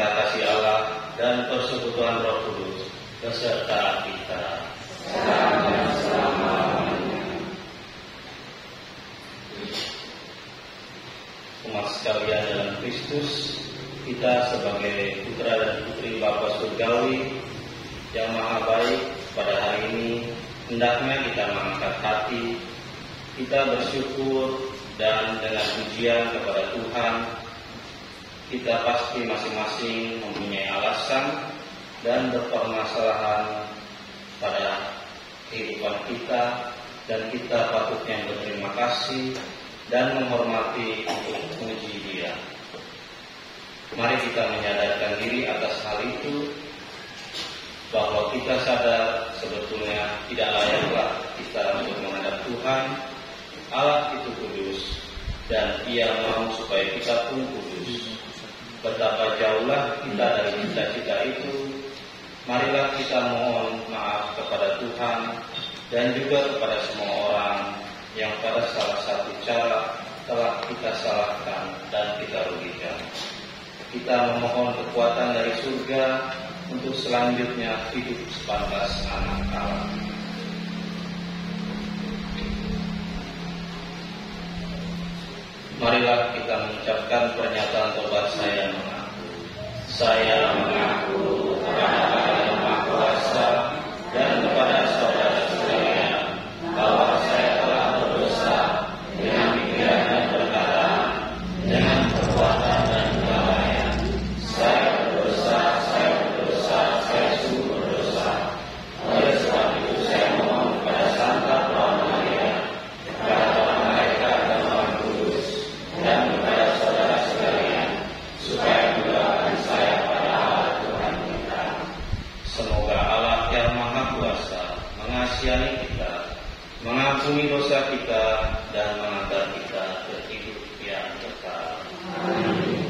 cinta kasih Allah dan persekutuan Roh Kudus beserta kita selama-lamanya. Umat sekalian dalam Kristus, kita sebagai putra dan putri Bapa Surgawi yang Maha Baik, pada hari ini hendaknya kita mengangkat hati, kita bersyukur dan dengan pujian kepada Tuhan. Kita pasti masing-masing mempunyai alasan dan berpermasalahan pada kehidupan kita, dan kita patutnya berterima kasih dan menghormati untuk memuji Dia. Mari kita menyadarkan diri atas hal itu, bahwa kita sadar sebetulnya tidak layaklah kita untuk menghadap Tuhan. Allah itu kudus dan Ia mau supaya kita pun kudus. Betapa jauhlah kita dari cita-cita itu. Marilah kita mohon maaf kepada Tuhan dan juga kepada semua orang yang pada salah satu cara telah kita salahkan dan kita rugikan. Kita memohon kekuatan dari surga untuk selanjutnya hidup sepantas anak Allah. Marilah kita mengucapkan pernyataan tobat saya mengaku. Saya mengaku kepada Allah yang Maha Kuasa dan kepada saudara sekalian bahwa saya telah berdosa dengan pikiran dan perkataan, dengan perbuatan dan kelalaian. Saya berdosa, saya sungguh berdosa. Oleh sebab itu saya mohon kepada Santa Perawan Maria, kepada para malaikat dan orang kudus, dan kepada saudara sekalian, supaya mendoakan saya pada Allah Tuhan kita. Semoga Allah yang Maha Kuasa mengasihani kita, mengampuni dosa kita, dan mengantar kita ke hidup yang kekal. Amin.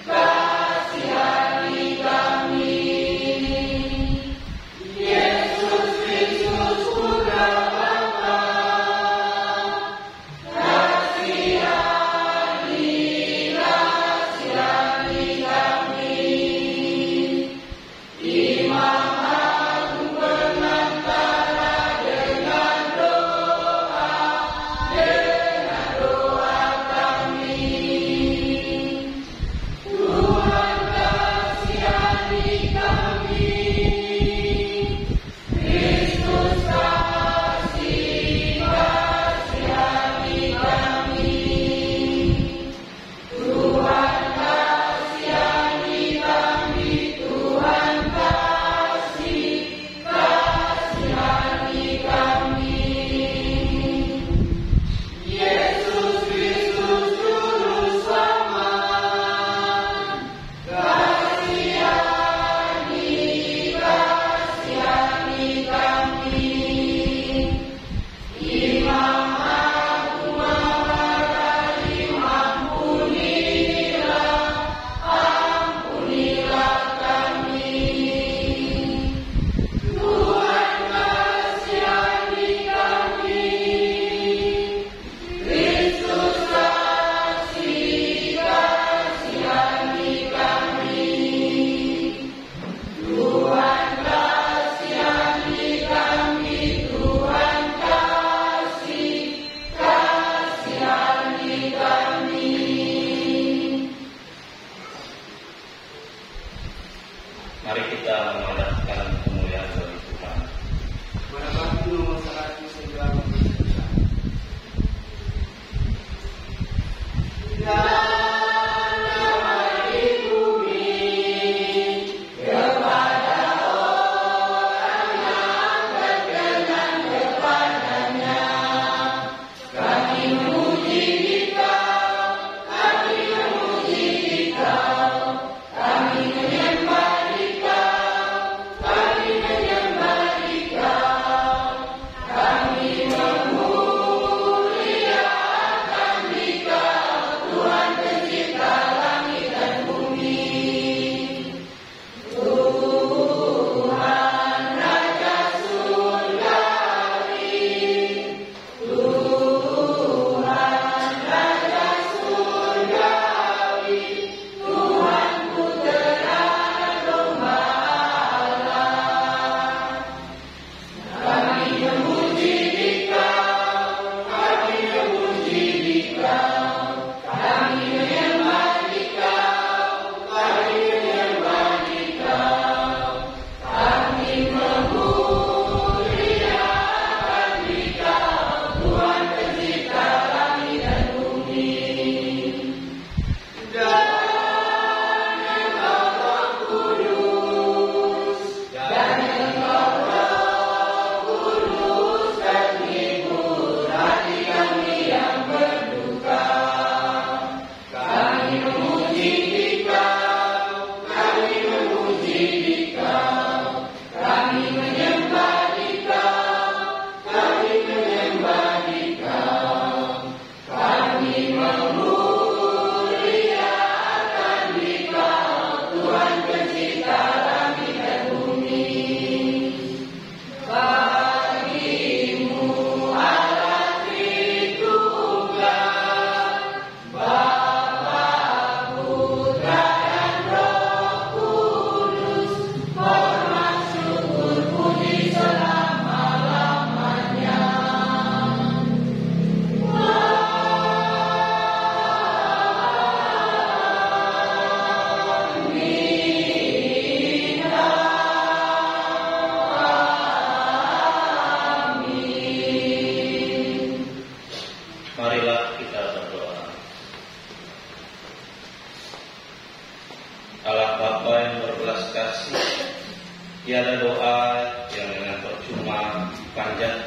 Kasih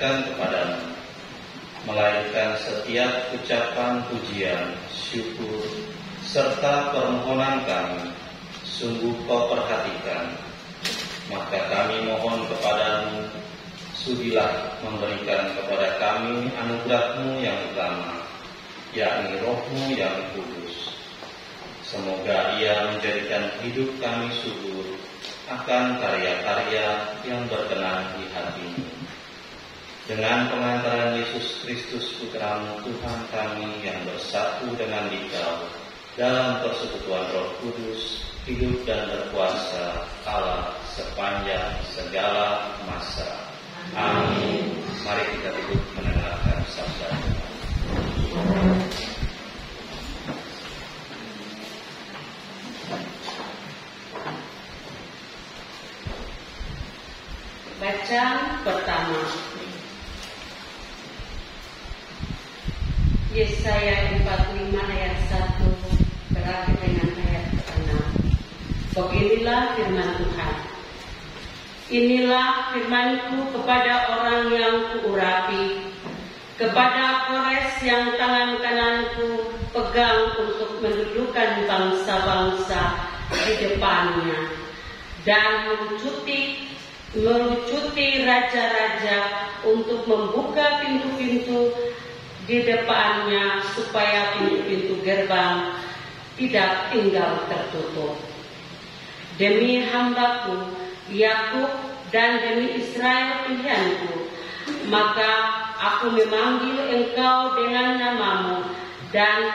panjatkan kepadamu, melainkan setiap ucapan pujian, syukur, serta permohonan kami, sungguh kau perhatikan. Maka kami mohon kepadamu, sudilah memberikan kepada kami anugerah-Mu yang utama, yakni Roh-Mu yang kudus. Semoga Ia menjadikan hidup kami subur akan karya-karya yang berkenan di hati-Mu. Dengan pengantaran Yesus Kristus Putra-Mu Tuhan kami yang bersatu dengan Dikau dalam persekutuan Roh Kudus, hidup dan berkuasa Allah sepanjang segala masa. Amin. Mari kita duduk mendengarkan sabda Tuhan. Bacaan pertama, Yesaya 45 ayat 1 berakhir dengan ayat ke-6. Beginilah firman Tuhan. Inilah firman-Ku kepada orang yang Kuurapi, kepada Kores yang tangan kananku pegang untuk mendudukan bangsa-bangsa di depannya dan melucuti raja-raja untuk membuka pintu-pintu di depannya supaya pintu-pintu gerbang tidak tinggal tertutup. Demi hamba-Ku Yakub dan demi Israel pilihanku, maka aku memanggil engkau dengan namamu dan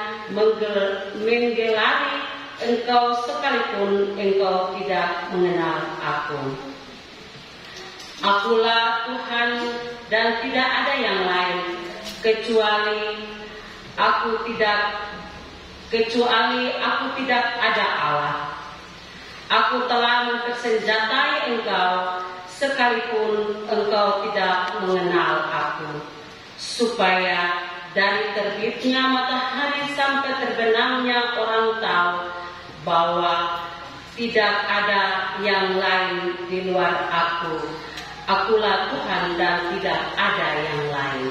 menggelari engkau sekalipun engkau tidak mengenal aku. Akulah Tuhan dan tidak ada yang lain, kecuali aku tidak ada Allah. Aku telah mempersenjatai engkau, sekalipun engkau tidak mengenal aku, supaya dari terbitnya matahari sampai terbenamnya orang tahu bahwa tidak ada yang lain di luar aku. Akulah Tuhan dan tidak ada yang lain.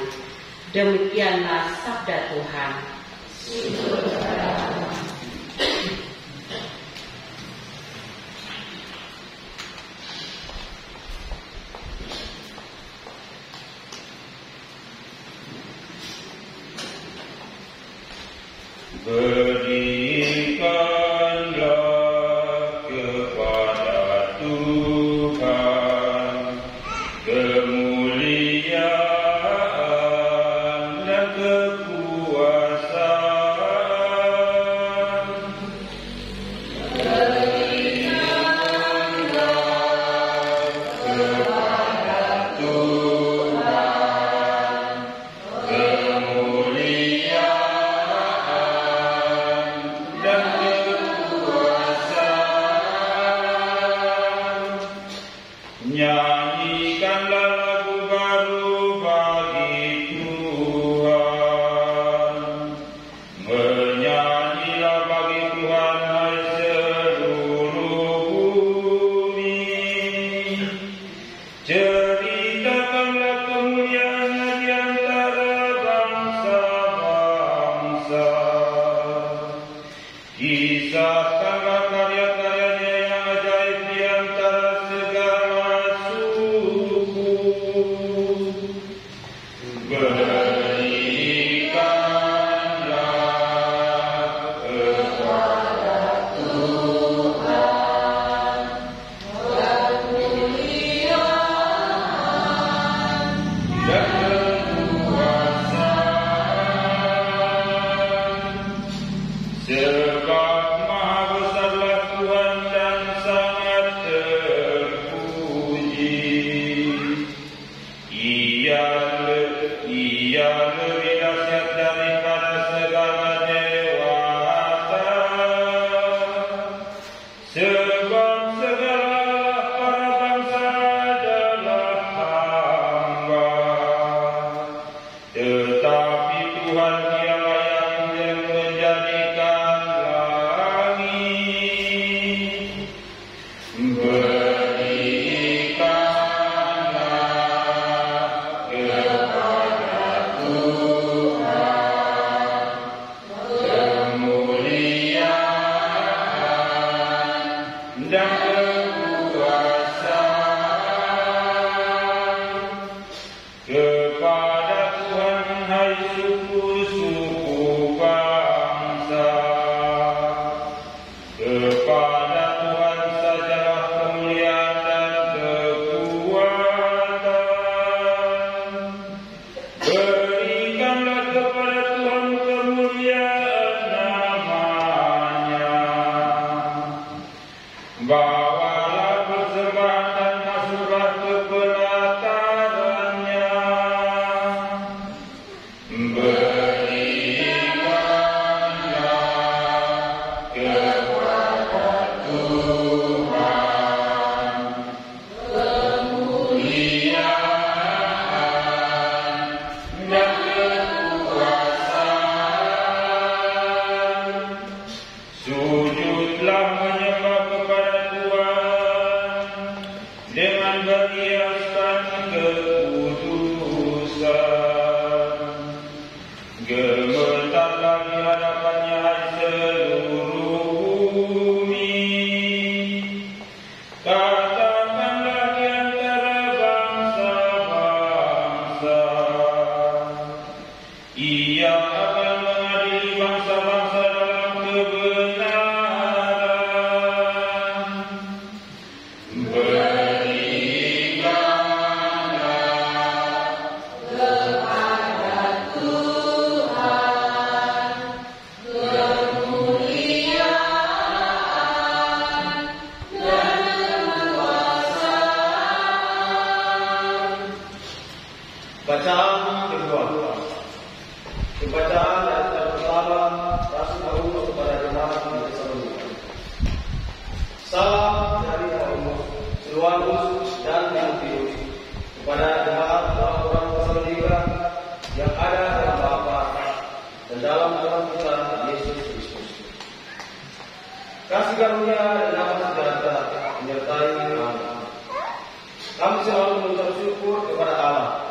Demikianlah sabda Tuhan. Berikanlah kepada Tuhan kemuliaan dan kekuasaan. Berikanlah kepada Tuhan kemuliaan dan kekuasaan. Nyanyikanlah lagu baru bagi Tuhan. Menyanyilah bagi Tuhan hai seluruh bumi. Ceritakanlah kemuliaannya di antara bangsa-bangsa. Kisahkanlah karya-karyanya yang ajaib di antara segala suku. Berikanlah kepada Tuhan kemuliaan dan kekuasaan. Sebab maha besarlah Tuhan dan sangat terpuji. Ia lebih dahsyat daripada segala dewata. Sebab segala para bangsa adalah hamba, tetapi Tuhan dialah yang menjadikan langit. Berikanlah kepada Bacaan kedua. Pembacaan dari kitab pertama Rasul Paulus kepada jemaat di Tesalonika. Salam dari Paulus, Silwanus dan Timotius kepada jemaat orang-orang Tesalonika yang ada dalam Bapa dan dalam Tuhan kita Yesus Kristus. Kasih karunia dan damai sejahtera menyertai kami. Kami selalu mengucap syukur kepada Allah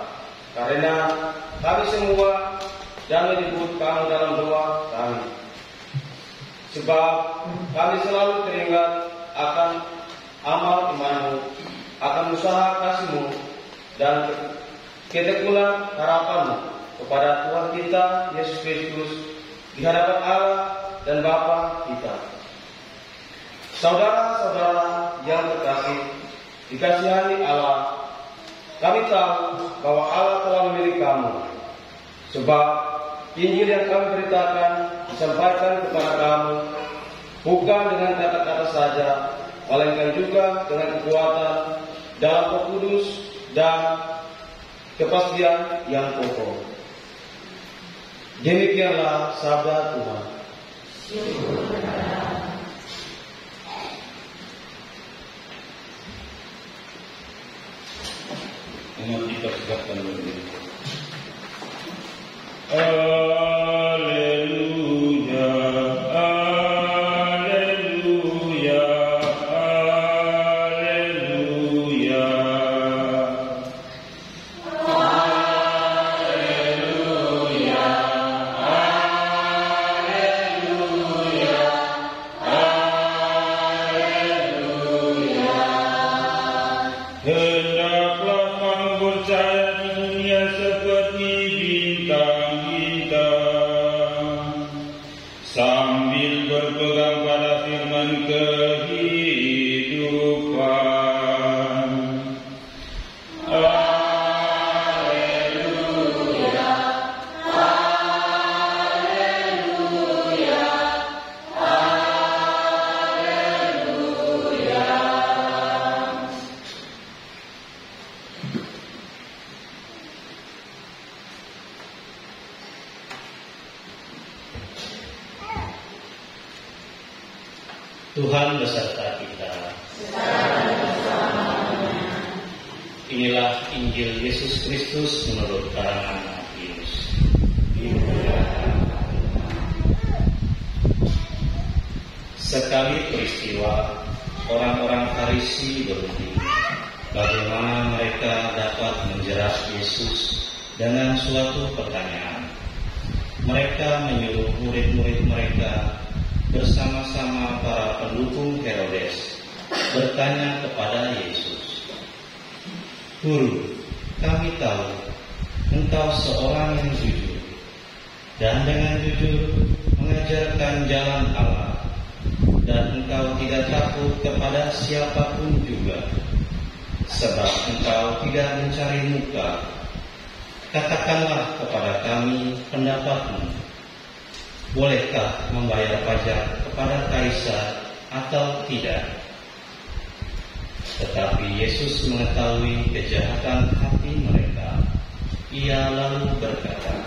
karena kami semua jangan menyebut kamu dalam doa kami. Sebab kami selalu teringat akan amal imanmu, akan usaha kasihmu, dan ketekunan harapanmu kepada Tuhan kita Yesus Kristus di hadapan Allah dan Bapa kita. Saudara-saudara yang terkasih, dikasihani Allah, kami tahu bahwa Allah telah memilih kamu. Sebab Injil yang kami beritakan disampaikan kepada kamu bukan dengan kata-kata saja, melainkan juga dengan kekuatan dalam Roh Kudus dan kepastian yang kokoh. Demikianlah sabda Tuhan. Umat dipersiapkan dulu. Haleluya, haleluya, haleluya. Haleluya, haleluya, haleluya. Hendaklah kamu percaya di dunia seperti bintang-bintang, sambil berpegang pada firman kehidupan. Haleluya, haleluya, haleluya. Tuhan beserta kita. Inilah Injil Yesus Kristus menurut karangan Matius. Sekali peristiwa, orang-orang Farisi berunding bagaimana mereka dapat menjerat Yesus dengan suatu pertanyaan. Mereka menyuruh murid-murid mereka bersama-sama para pendukung Herodes bertanya kepada Yesus, "Guru, kami tahu Engkau seorang yang jujur dan dengan jujur mengajarkan jalan Allah, dan Engkau tidak takut kepada siapapun juga, sebab Engkau tidak mencari muka. Katakanlah kepada kami pendapatmu. Bolehkah membayar pajak kepada Kaisar atau tidak?" Tetapi Yesus mengetahui kejahatan hati mereka. Ia lalu berkata,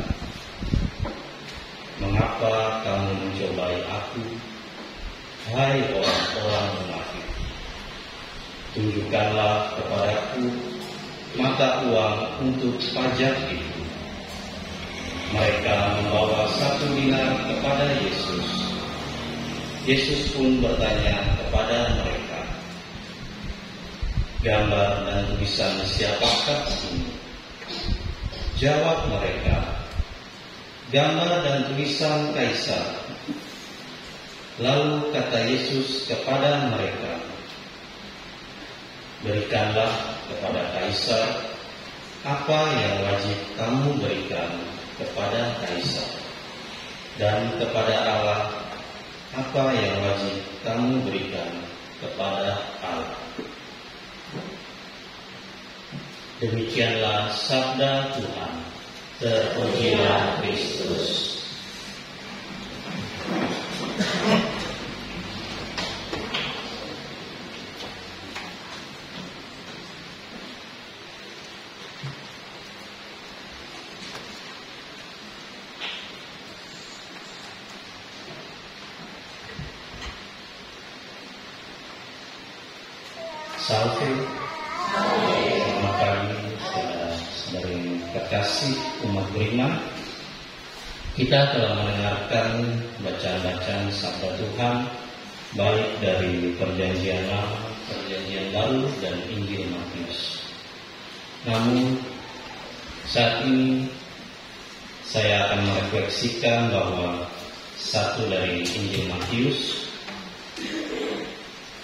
"Mengapa kamu mencobai aku, hai orang-orang munafik? Tunjukkanlah kepadaku mata uang untuk pajak itu." Mereka membawa 1 dinar kepada Yesus. Yesus pun bertanya kepada mereka, "Gambar dan tulisan siapakah ini?" Jawab mereka, "Gambar dan tulisan Kaisar." Lalu kata Yesus kepada mereka, "Berikanlah kepada Kaisar apa yang wajib kamu berikan kepada Kaisar, dan kepada Allah apa yang wajib kamu berikan kepada Allah." Demikianlah sabda Tuhan. Terpujilah Kristus. Salve. Selamat pagi saudara-saudari yang terkasih umat beriman. Kita telah mendengarkan bacaan-bacaan sabda Tuhan, baik dari Perjanjian Lama, Perjanjian Baru, dan Injil Matius. Namun saat ini saya akan merefleksikan bahwa satu dari Injil Matius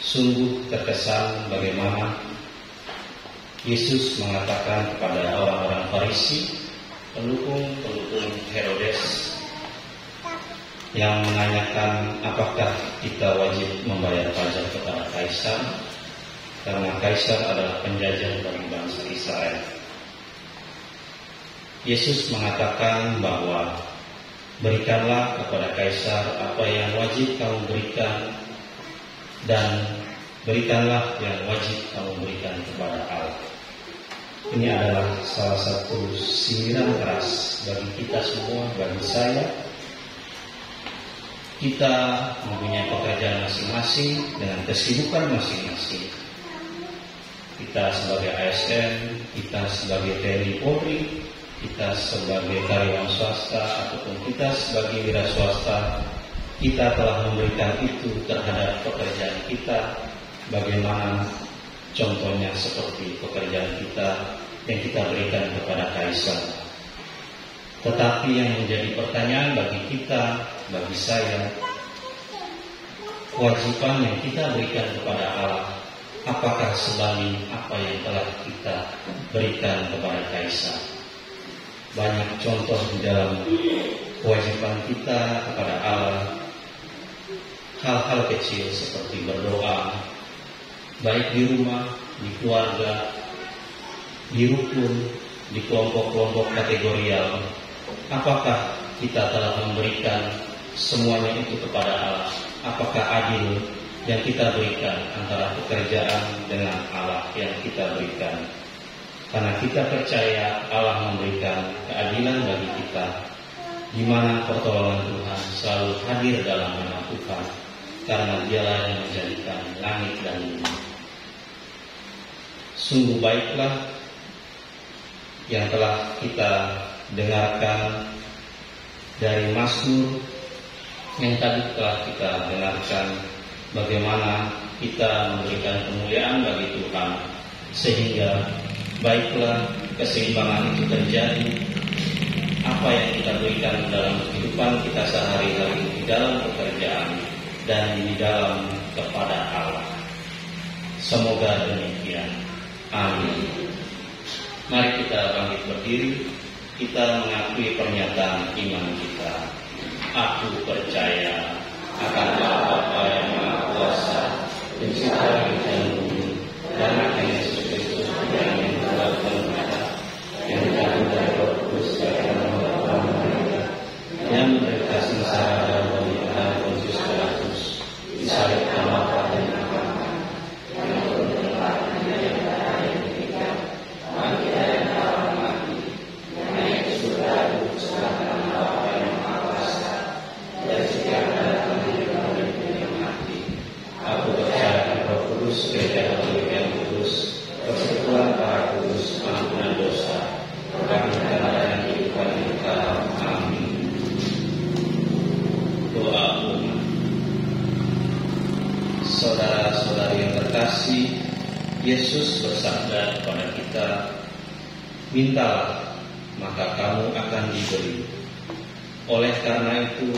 sungguh terkesan bagaimana Yesus mengatakan kepada orang-orang Farisi, pendukung Herodes, yang menanyakan apakah kita wajib membayar pajak kepada Kaisar, karena Kaisar adalah penjajah bagi bangsa Israel. Yesus mengatakan bahwa berikanlah kepada Kaisar apa yang wajib kamu berikan, dan berikanlah yang wajib kamu berikan kepada Allah. Ini adalah salah satu sindiran keras bagi kita semua, bagi saya. Kita mempunyai pekerjaan masing-masing dengan kesibukan masing-masing. Kita sebagai ASN, kita sebagai TNI Polri, kita sebagai karyawan swasta, ataupun kita sebagai wira swasta, kita telah memberikan itu terhadap pekerjaan kita. Bagaimana contohnya seperti pekerjaan kita yang kita berikan kepada Kaisar. Tetapi yang menjadi pertanyaan bagi kita, bagi saya, kewajiban yang kita berikan kepada Allah, apakah sebanding apa yang telah kita berikan kepada Kaisar? Banyak contoh di dalam kewajiban kita kepada Allah, hal-hal kecil seperti berdoa, baik di rumah, di keluarga, di rukun, di kelompok-kelompok kategorial. Apakah kita telah memberikan semuanya itu kepada Allah? Apakah adil yang kita berikan antara pekerjaan dengan Allah yang kita berikan? Karena kita percaya Allah memberikan keadilan bagi kita, di mana pertolongan Tuhan selalu hadir dalam nama Tuhan, karena Dialah yang menjadikan langit dan bumi. Sungguh baiklah yang telah kita dengarkan dari Mazmur yang tadi telah kita dengarkan, bagaimana kita memberikan kemuliaan bagi Tuhan, sehingga baiklah keseimbangan itu terjadi. Apa yang kita berikan dalam kehidupan kita sehari-hari, di dalam pekerjaan dan di dalam kepada Allah. Semoga demikian. Amin. Mari kita bangkit berdiri, kita mengakui pernyataan iman kita. Aku percaya akan Bapa yang Maha Kuasa, Pencipta langit dan bumi, dan akan Yesus Kristus yang meninggalkan kita, yang dikandung dari Roh Kudus dan Bapa Maria, yang menderita sengsara dan menderita Pontius Pilatus, disalibkan mati dan dimakamkan, yang turun ke neraka yang pada hari ketiga, bangkit dari antara orang mati, yang naik ke surga duduk sebelah kanan Bapa yang Maha Kuasa, dari setiap datang hidup dari yang mati. Aku percaya akan Roh Kudus, Gereja Katolik yang kudus, persekutuan para kudus, ampunan dosa, kebangkitan dan kehidupan yang kekal. Amin. Doa umat. Saudara-saudari yang terkasih, Yesus bersabda kepada kita, mintalah, maka kamu akan diberi. Oleh karena itu,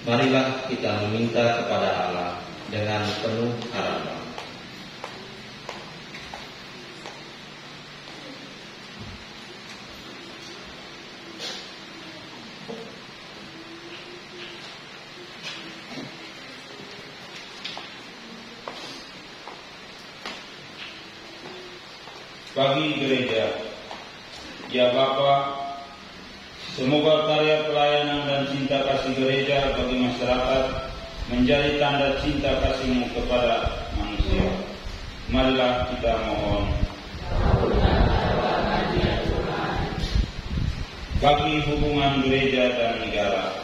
marilah kita meminta kepada Allah dengan penuh harapan. Bagi gereja, ya Bapa, semoga karya pelayanan dan cinta kasih gereja bagi masyarakat menjadi tanda cinta kasih-Mu kepada manusia. Marilah kita mohon. Bagi hubungan gereja dan negara,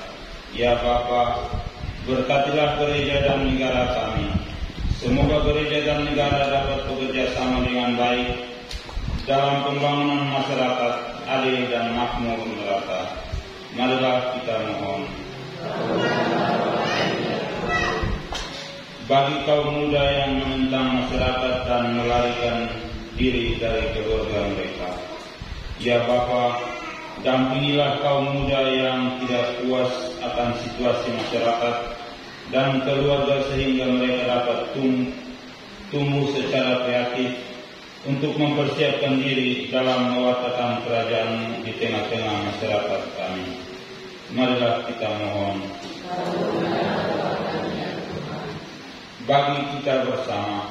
ya Bapa, berkatilah gereja dan negara kami, Semoga gereja dan negara dapat bekerja sama dengan baik dalam pembangunan masyarakat adil dan makmur merata. Marilah kita mohon. Bagi kaum muda yang menentang masyarakat dan melarikan diri dari keluarga mereka, ya Bapa, dampingilah kaum muda yang tidak puas akan situasi masyarakat dan keluarga sehingga mereka dapat tumbuh secara kreatif untuk mempersiapkan diri dalam mewartakan kerajaan di tengah-tengah masyarakat kami. Marilah kita mohon. Bagi kita bersama,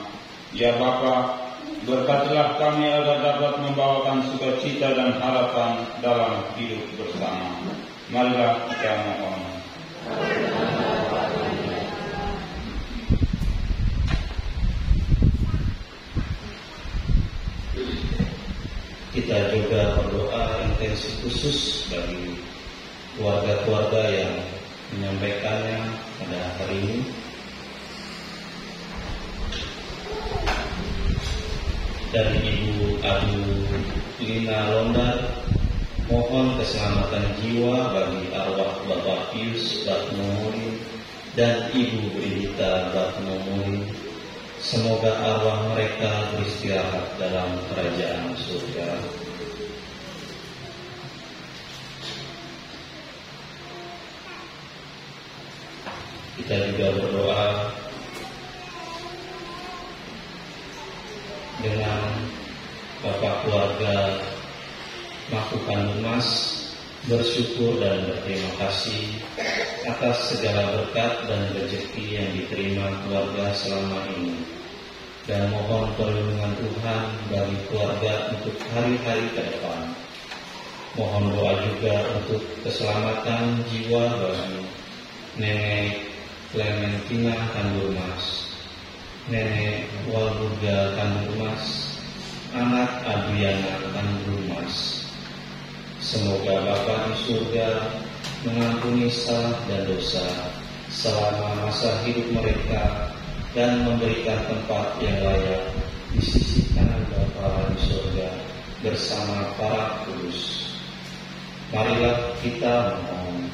ya Bapa, berkatilah kami agar dapat membawakan sukacita dan harapan dalam hidup bersama. Marilah kita mohon. Kita juga berdoa intensif khusus bagi keluarga-keluarga yang menyampaikannya pada hari ini. Dari Ibu Adu Lina Londar, mohon keselamatan jiwa bagi arwah Bapak Pius Batmori dan Ibu Brigita Batmori. Semoga arwah mereka beristirahat dalam kerajaan surga. Kita juga berdoa dengan Bapak keluarga Makukan Mas, bersyukur dan berterima kasih atas segala berkat dan rezeki yang diterima keluarga selama ini, dan mohon perlindungan Tuhan bagi keluarga untuk hari-hari ke depan. Mohon doa juga untuk keselamatan jiwa bagi Nenek Clementina Kandurmas, Nenek Walburga Kandurmas, anak Adriana Kandurmas. Semoga Bapa di surga mengampuni salah dan dosa selama masa hidup mereka dan memberikan tempat yang layak di sisi kanan Bapa di surga bersama para kudus. Marilah kita mohon,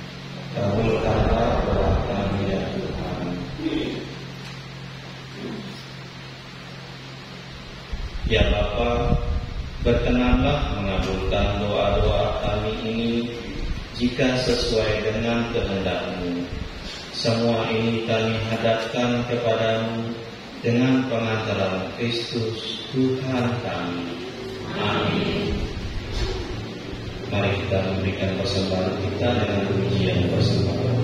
kabulkanlah doa kami ya Tuhan. Ya Bapa, berkenanlah mengabulkan doa-doa kami ini jika sesuai dengan kehendak-Mu. Semua ini kami hadapkan kepadamu dengan pengantaran Kristus Tuhan kami. Amin. Mari kita memberikan persembahan kita dengan pujian persembahan.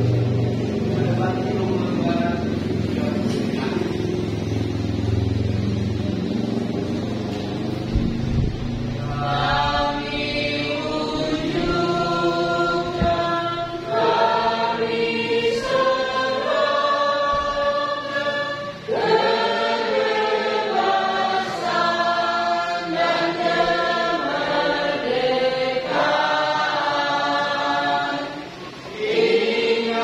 Ingat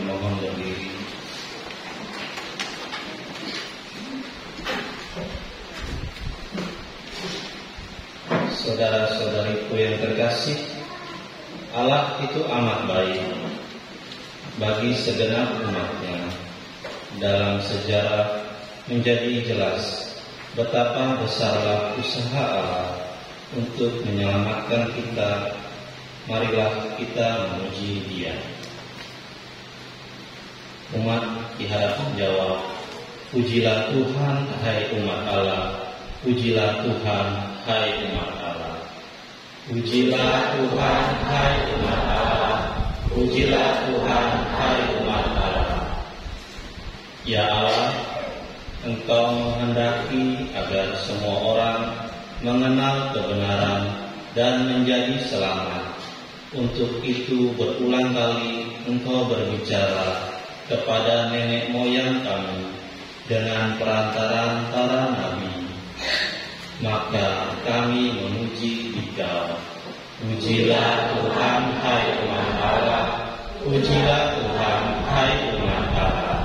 mohon berdiri. Saudara-saudariku yang terkasih, Allah itu amat baik bagi segenap umatnya. Dalam sejarah menjadi jelas betapa besarlah usaha Allah untuk menyelamatkan kita. Marilah kita memuji Dia. Umat diharap menjawab, pujilah Tuhan, hai umat Allah. Pujilah Tuhan, hai umat Allah. Pujilah Tuhan, hai umat Allah. Pujilah Tuhan, hai umat Allah. Ya Allah, Engkau menghendaki agar semua orang mengenal kebenaran dan menjadi selamat. Untuk itu berulang kali Engkau berbicara kepada nenek moyang kami dengan perantaraan para nabi. Maka kami memuji Dikau. Pujilah Tuhan, hai umat Allah. Pujilah Tuhan, hai umat Allah.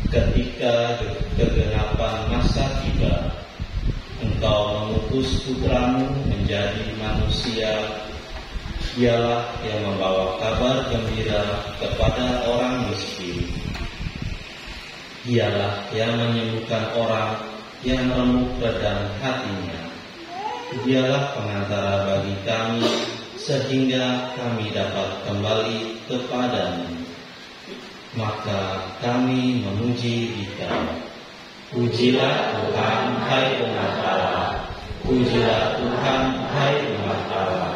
Ketika kegenapan masa tiba, Engkau mengutus putramu menjadi manusia. Dialah yang membawa kabar gembira kepada orang miskin. Dialah yang menyembuhkan orang yang remuk redam hatinya. Dialah pengantara bagi kami sehingga kami dapat kembali kepadamu. Maka kami memuji Dikau. Pujilah Tuhan, hai umat Allah. Pujilah Tuhan, hai umat Allah.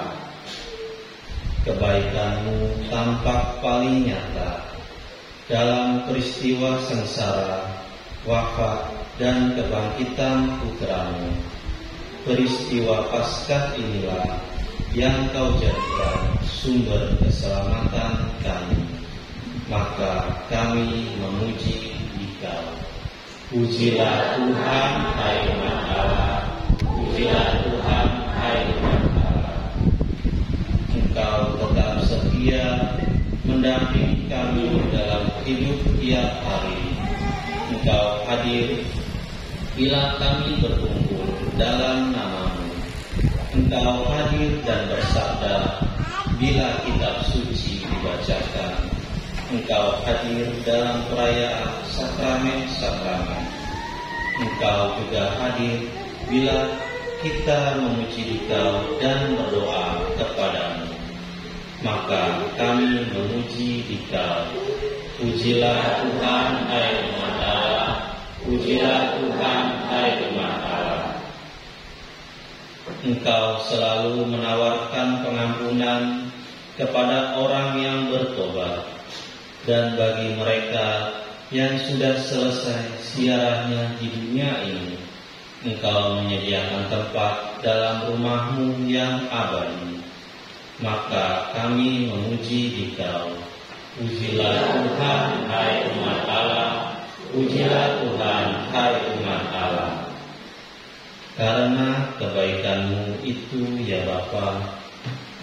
Kebaikan-Mu tampak paling nyata dalam peristiwa sengsara, wafat, dan kebangkitan putra-Mu. Peristiwa Paskah inilah yang Kau jadikan sumber keselamatan kami. Maka kami memuji Dikau. Pujilah Tuhan, hai umat Allah. Pujilah Tuhan, hai umat Allah. Engkau tetap setia mendampingi kami dalam hidup tiap hari. Engkau hadir bila kami berkumpul dalam nama-Mu. Engkau hadir dan bersabda bila kitab suci dibacakan. Engkau hadir dalam perayaan sakramen-sakramen. Engkau juga hadir bila kita memuji Dikau dan berdoa kepada-Mu. Maka kami memuji Dikau. Pujilah Tuhan, hai umat Allah. Pujilah Tuhan, hai umat Allah. Engkau selalu menawarkan pengampunan kepada orang yang bertobat. Dan bagi mereka yang sudah selesai siarahnya di dunia ini, Engkau menyediakan tempat dalam rumah-Mu yang abadi. Maka kami memuji Dikau. Pujilah Tuhan, hai umat Allah. Pujilah Tuhan, hai umat Allah. Karena kebaikan-Mu itu ya Bapa,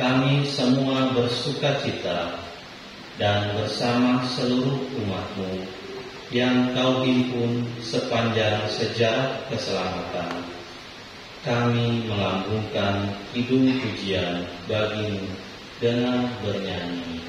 kami semua bersukacita dan bersama seluruh umat-Mu yang Kau himpun sepanjang sejarah keselamatan, kami melambungkan kidung pujian bagi-Mu dengan bernyanyi.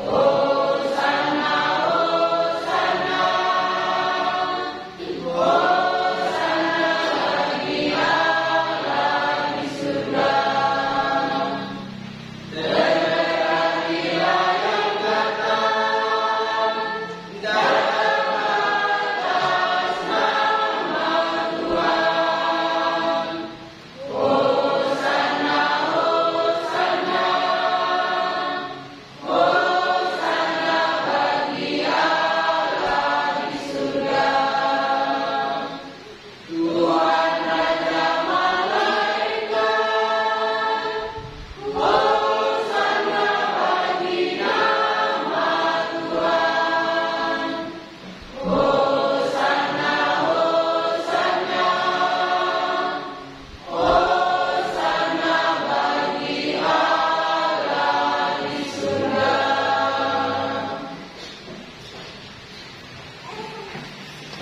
Hosanna, Hosanna.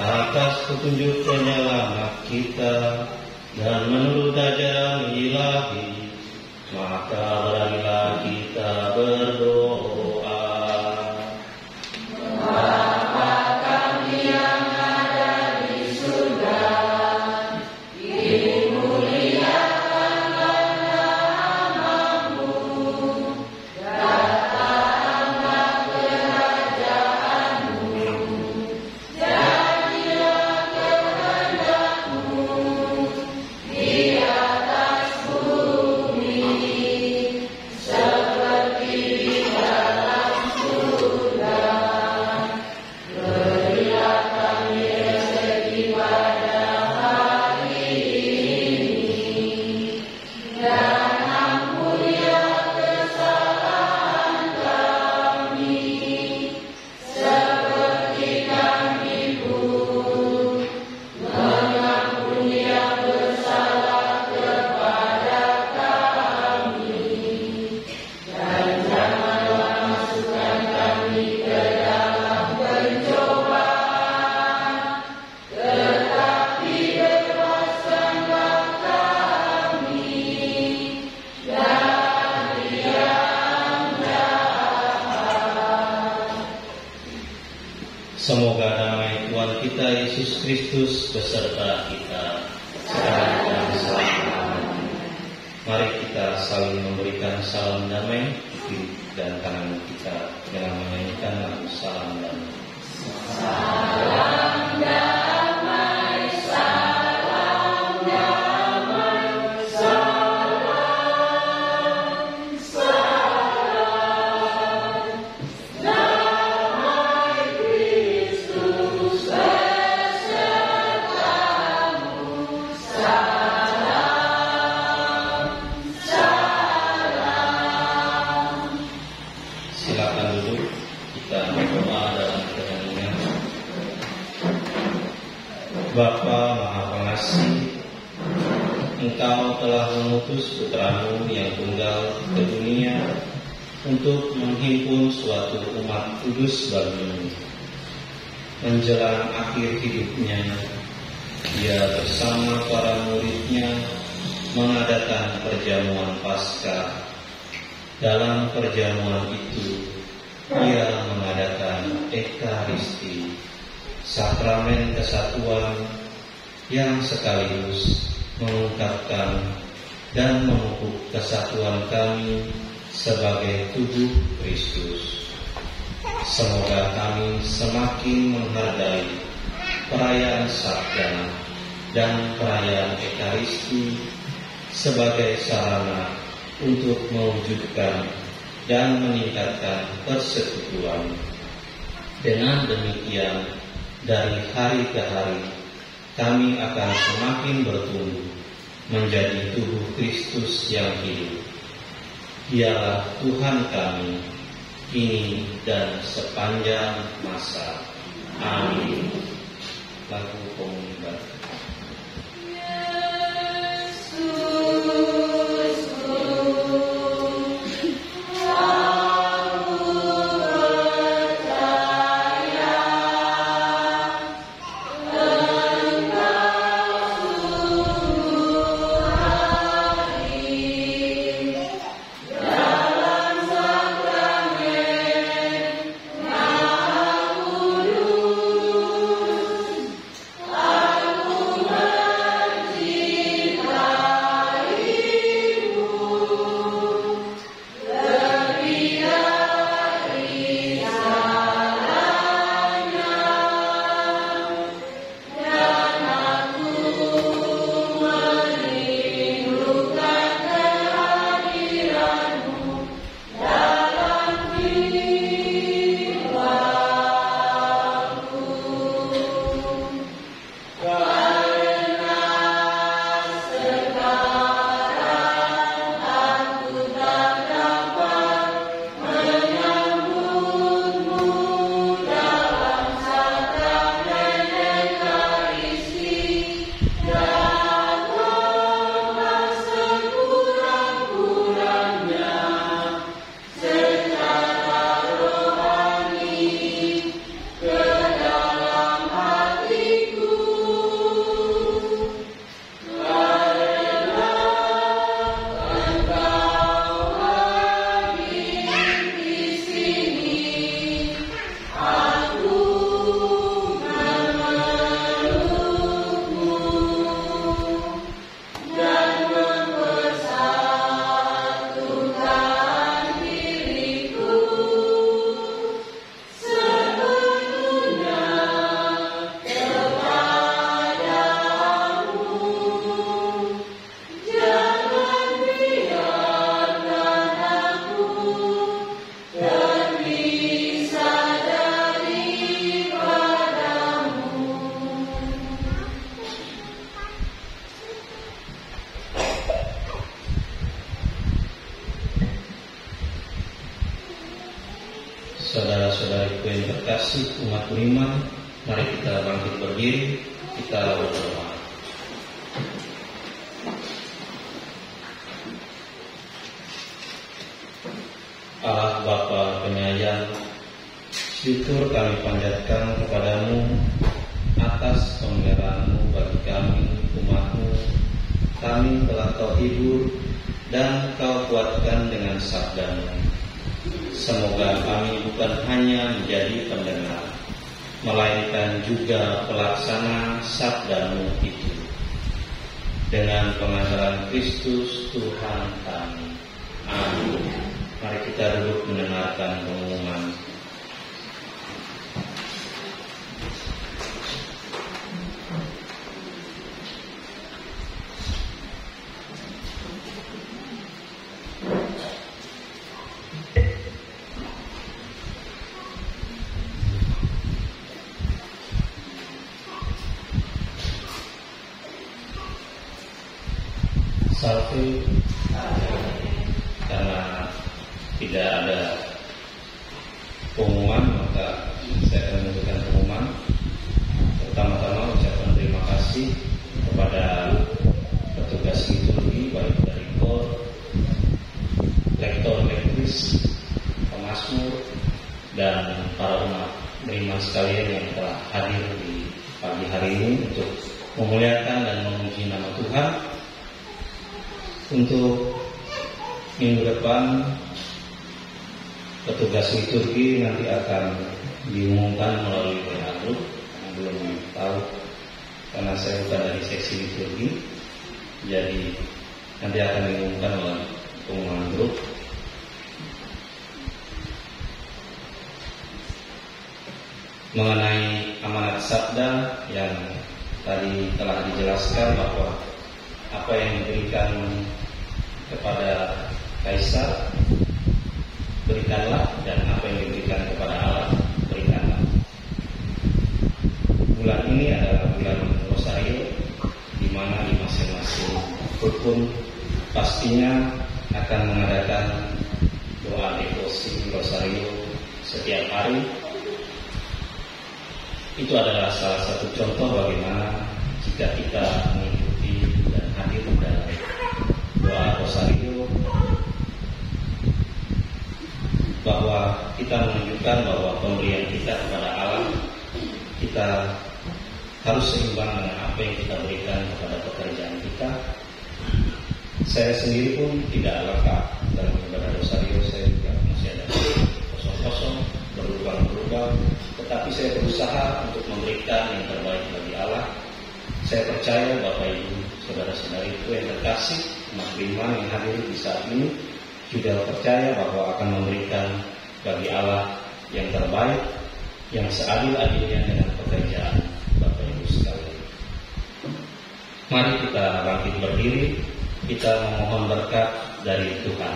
atas petunjuk penyelamat kita dan menurut ajaran ilahi, maka beranilah kita berdoa. Bapa kami yang ada di surga, dimuliakanlah namamu, datanglah kerajaanmu, jadilah kehendakmu di atas bumi seperti di dalam surga. Berilah kami rezeki pada hari ini, dan ampunilah kesalahan kami, seperti kami pun mengampuni yang bersalah kepada kami. Dan janganlah masukkan kami ke dalam pencobaan, tetapi bebaskanlah kami dari yang jahat. Semoga damai Tuhan kita Yesus Kristus beserta kita sekarang dan selamanya. Mari kita saling memberikan salam damai di kiri dan kanan kita dengan menyanyikan lagu salam damai. Salam damai, salam damai, salam, salam, damai Kristus besertamu, salam, salam. Silakan duduk, kita berdoa dalam keheningan. Bapa Maha Pengasih, Engkau telah mengutus Putramu yang tunggal ke dunia untuk menghimpun suatu umat kudus bagimu. Menjelang akhir hidupnya, Dia bersama para muridnya mengadakan perjamuan Paskah. Dalam perjamuan itu, Ia mengadakan Ekaristi, sakramen kesatuan yang sekaligus mengungkapkan dan memupuk kesatuan kami sebagai tubuh Kristus. Semoga kami semakin menghargai perayaan Sabda dan perayaan Ekaristi sebagai sarana untuk mewujudkan dan meningkatkan persekutuan. Dengan demikian, dari hari ke hari, kami akan semakin bertumbuh menjadi tubuh Kristus yang hidup. Dialah Tuhan kami, kini dan sepanjang masa. Amin. Lagu Komunitas. Dalam sakramen Maha Kudus, terkasih umat beriman, mari kita bangkit berdiri, kita berdoa. Allah Bapa penyayang, syukur kami panjatkan kepadamu atas pemeliharaan-Mu bagi kami, umat-Mu. Kami telah Kau hibur dan Kau kuatkan dengan sabda-Mu. Semoga kami bukan hanya menjadi pendengar, melainkan juga pelaksana sabda-Mu itu. Dengan pengajaran Kristus Tuhan kami. Amin. Mari kita duduk mendengarkan pengumuman. Salve. Karena tidak ada pengumuman, maka saya akan memberikan pengumuman. Pertama-tama ucapan terima kasih kepada petugas liturgi, baik dari KOR, lektor, lektris, pemazmur, dan para umat beriman sekalian yang telah hadir di pagi hari ini untuk memuliakan dan memuji nama Tuhan. Untuk minggu depan petugas liturgi nanti akan diumumkan melalui WA group, belum tahu karena saya bukan dari seksi liturgi, jadi nanti akan diumumkan melalui pengumuman grup. Mengenai amanat sabda yang tadi telah dijelaskan bahwa apa yang diberikan kepada Kaisar berikanlah, dan apa yang diberikan kepada Allah berikanlah. Bulan ini adalah bulan Rosario, di mana di masing-masing rukun pastinya akan mengadakan doa devosi Rosario setiap hari. Itu adalah salah satu contoh bagaimana jika kita mengikuti dan hadir dalam doa Rosario, bahwa kita menunjukkan bahwa pemberian kita kepada Allah, kita harus seimbang dengan apa yang kita berikan kepada pekerjaan kita. Saya sendiri pun tidak lengkap dalam ibadah Rosario, saya juga masih ada kosong-kosong, berlubang-lubang, tetapi saya berusaha untuk memberikan yang terbaik bagi Allah. Saya percaya Bapak Ibu, saudara-saudari itu yang terkasih, umat beriman yang hadir di saat ini juga percaya bahwa akan memberikan bagi Allah yang terbaik, yang seadil-adilnya dengan pekerjaan Bapak Ibu sekalian. Mari kita bangkit berdiri, kita memohon berkat dari Tuhan.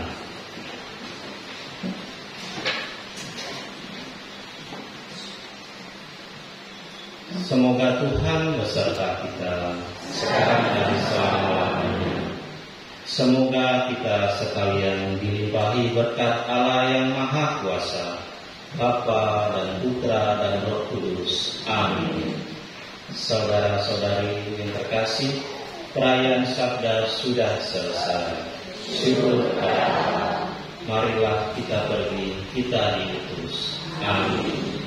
Semoga Tuhan beserta kita sekarang dan selama-lamanya. Semoga kita sekalian dilimpahi berkat Allah yang Maha Kuasa, Bapa dan Putra dan Roh Kudus. Amin. Saudara-saudari yang terkasih, perayaan Sabda sudah selesai. Syukur kepada Allah. Marilah kita pergi, kita diutus. Amin.